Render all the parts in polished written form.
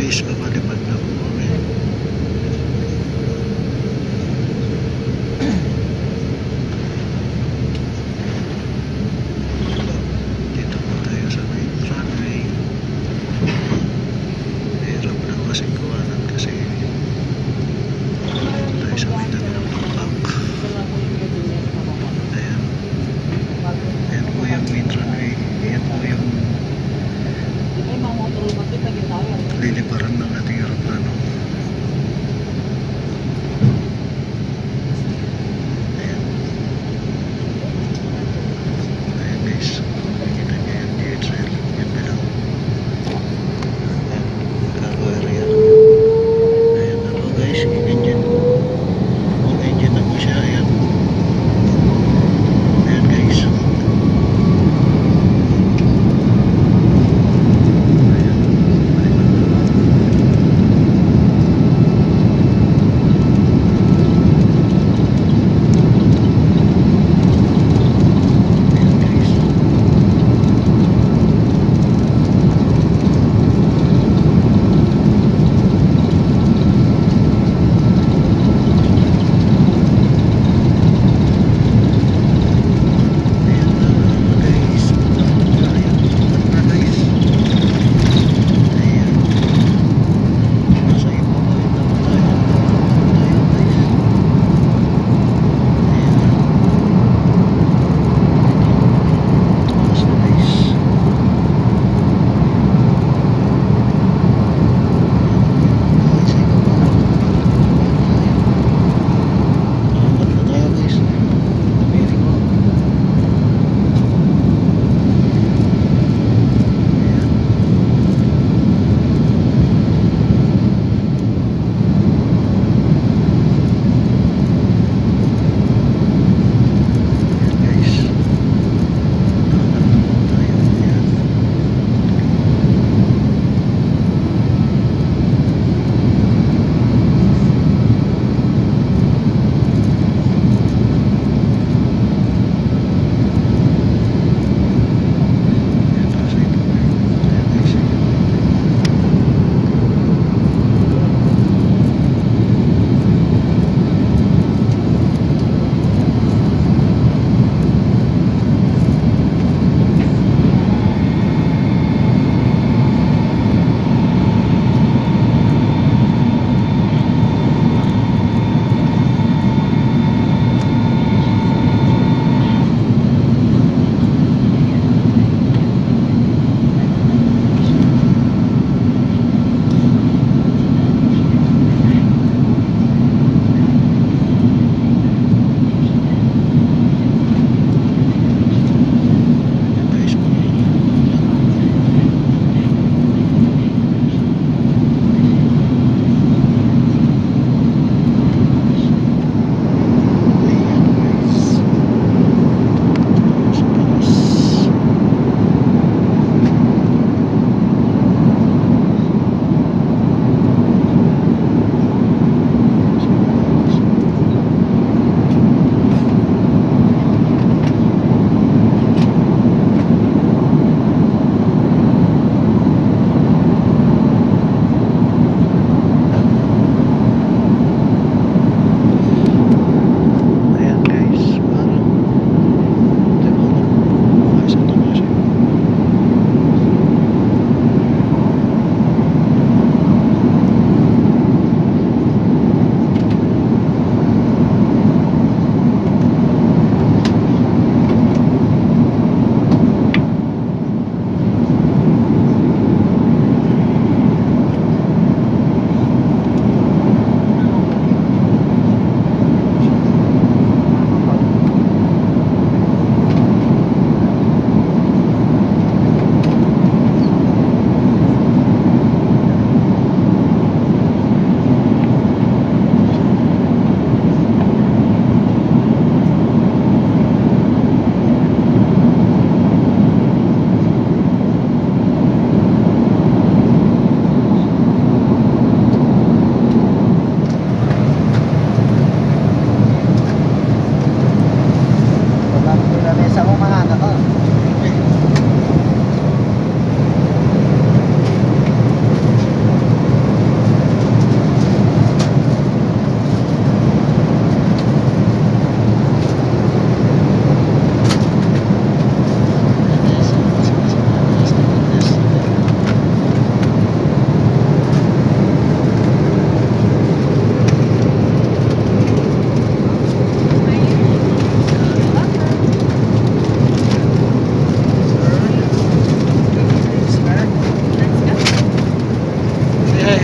guys, papalipad na po kami. Dito po tayo sa main runway. Hirap lang kasing kuwanan kasi tayo sa may tabi ng pakpak. Ayan. Ayan po yung main runway. Ayan po yung liliparan ng ating aeroplano. Ayan. Ayan guys, nakikita niyo yung DHL. Yan na lang. Ayan, cargo area. Ayan na po guys, yung engine. Yung engine na po siya. Ayan. Ayan guys.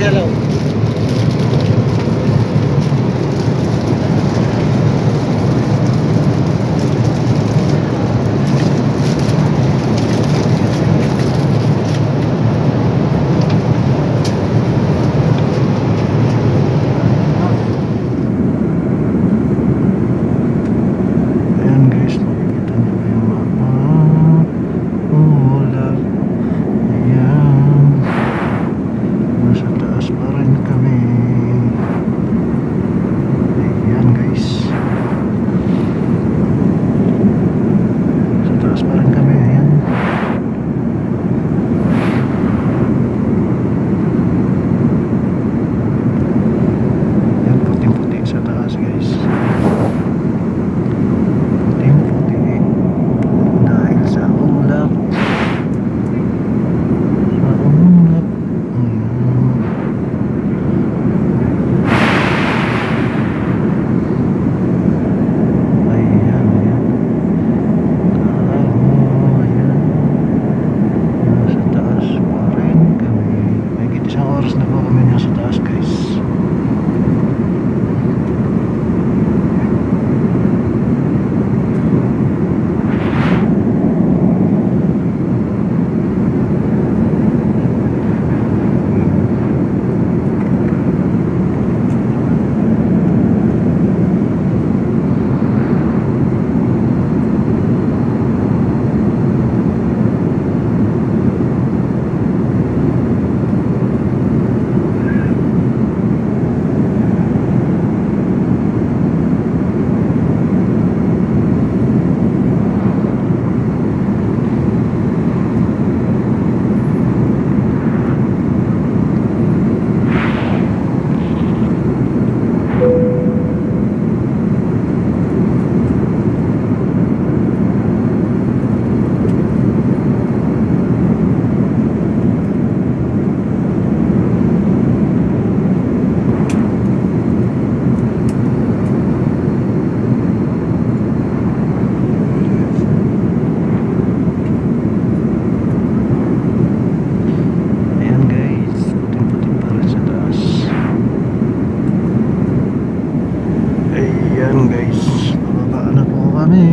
Hello. Ayan guys, makikita niyo ba yung mapa? Ulap. Ayan. Nasa taas pa rin kami. Ayan guys. Sa taas pa rin kami. Ayan. Ayan, puting-puti sa taas guys. Puting-puti. Dahil sa ulap. Sa ulap. Ayan. Ayan. Ayan. Nasa taas pa rin kami. May isang oras na po kami nasa taas guys. Ayan guys, puting-puting pa rin sa taas. Ayan guys, bababa na po kami.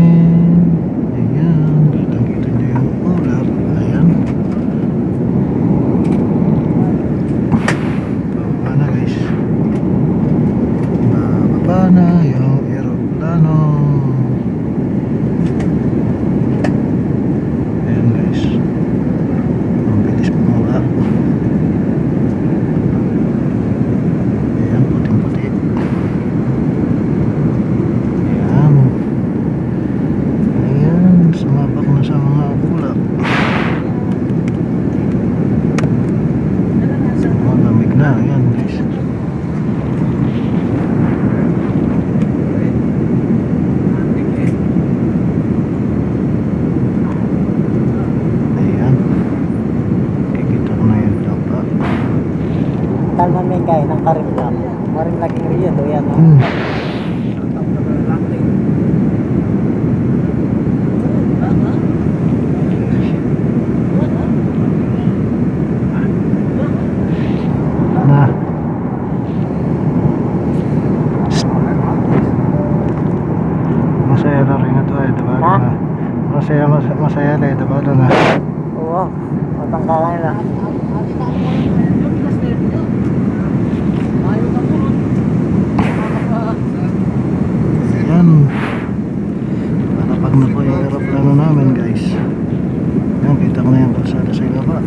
Ayan, kitang-kita nyo yung ulap. Ayan. Bababa na guys. Bababa na yung aeroplano. Ayan guys. Ang bilis bumaba. Ayan, puting-puti. Ayan. Ayan, sumabak na sa mga ulap. Malamig na, ayan guys. Ayan. Kikita ko na yung lapa. Kalman may kaya ng karimlak. Marimlak yung riyan do yan. Na. Masaya na rin ito eh, diba? Ha? Masaya na ito, diba? Na. Oo. Matang kalay na. Ayan. Palapag na po yung aeroplano namin guys. Ayan, kita ko na yung kalsada sa ibaba.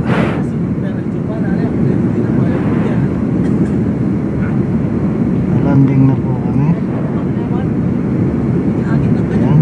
Landing na po kami. Ayan.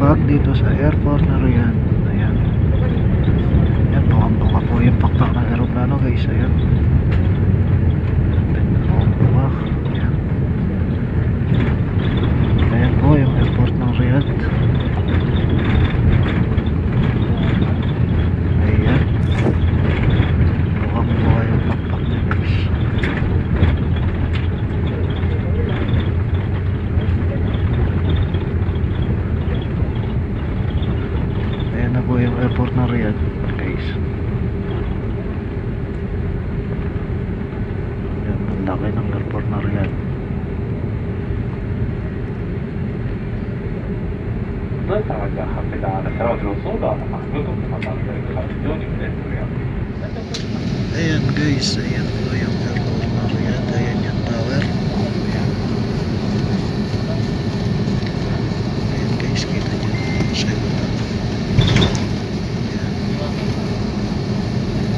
lalapag dito sa airport na Riyadh. Ayan. Ayan, bukang-buka po yung pakpak ng aeroplano guys. Ayan. Bukang-buka. Ayan. Ayan po yung airport ng Riyadh. Ayan. Bukang-buka yung pakpak niya guys. Ayan na po yung airport ng Riyadh guys. Ayan, ang laki ng airport ng Riyadh. Ayan guys, ayan po yung airport ng Riyadh. Ayan yung tower. Ayan. Ayan guys, kita nyo sa ibaba. Ayan.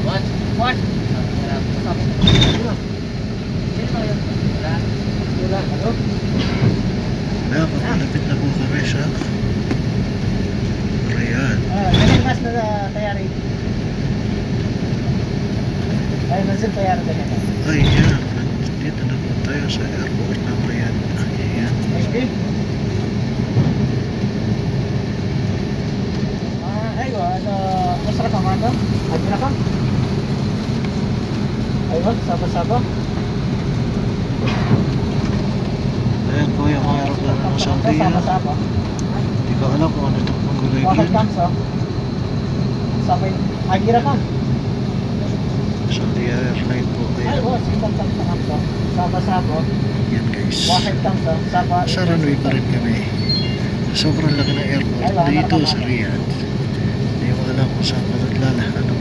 What? Wala, papalapit na po kami sa Riyadh. Ganun mas na tayari. Ay, nasin tayari ka na. Ay, yan. Dito na po tayo sa airport ng Riyadh. Ayan. Okay. Aywa, masarap ang ano? Ay, pinaka? Aywa, saba-saba. Ayan po yung mga aeroplano ng Saudi. Saba-saba. Hindi ko alam kung ano itong mangguloy Bakit yun. kamsa? Sabay, ay, gira ka. Saudi Airline po. Ayan. Aywa, sikat kamsa kamsa. Saba-saba. Yan guys. Bakit kamsa? Saba. Sa runway pa rin kami. Sobrang laki ng airport dito sa Riyadh. Hindi mo alam kung saan ka naglala. Ano?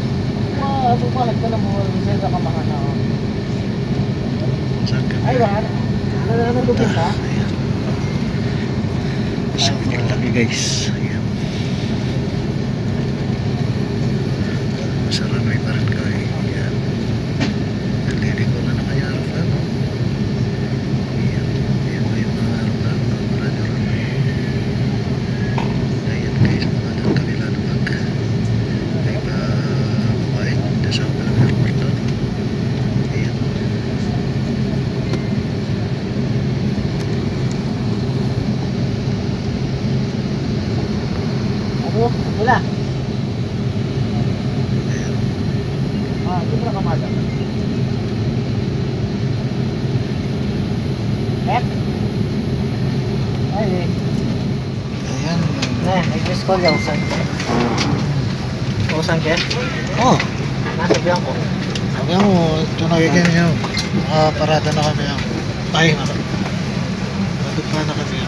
Bumalag ka na mo. Hindi ka kamahana. Saan kami? Aywa, ano lupit ka? Ayan. Sobrang laki guys. Ayan. Sa runway pa rin kami. Ayan. Nalilig ko na kaya aeroplano. Ayan. Ayan ba yung mga aeroplano na marami runway. Ayan guys. Mga doon kami lalapag. Ay pa mabait. Dasama ka ng airport doon. Ayan. Ano? Wala. Ayan. Ito pala kamada. Ay, Ayan. nag-miss call yung usan. Usan ka? Oh. Nasa bilang ko. Sabi mo, ito nakikita nyo. Parada na kami ang time. Matugpa na kami.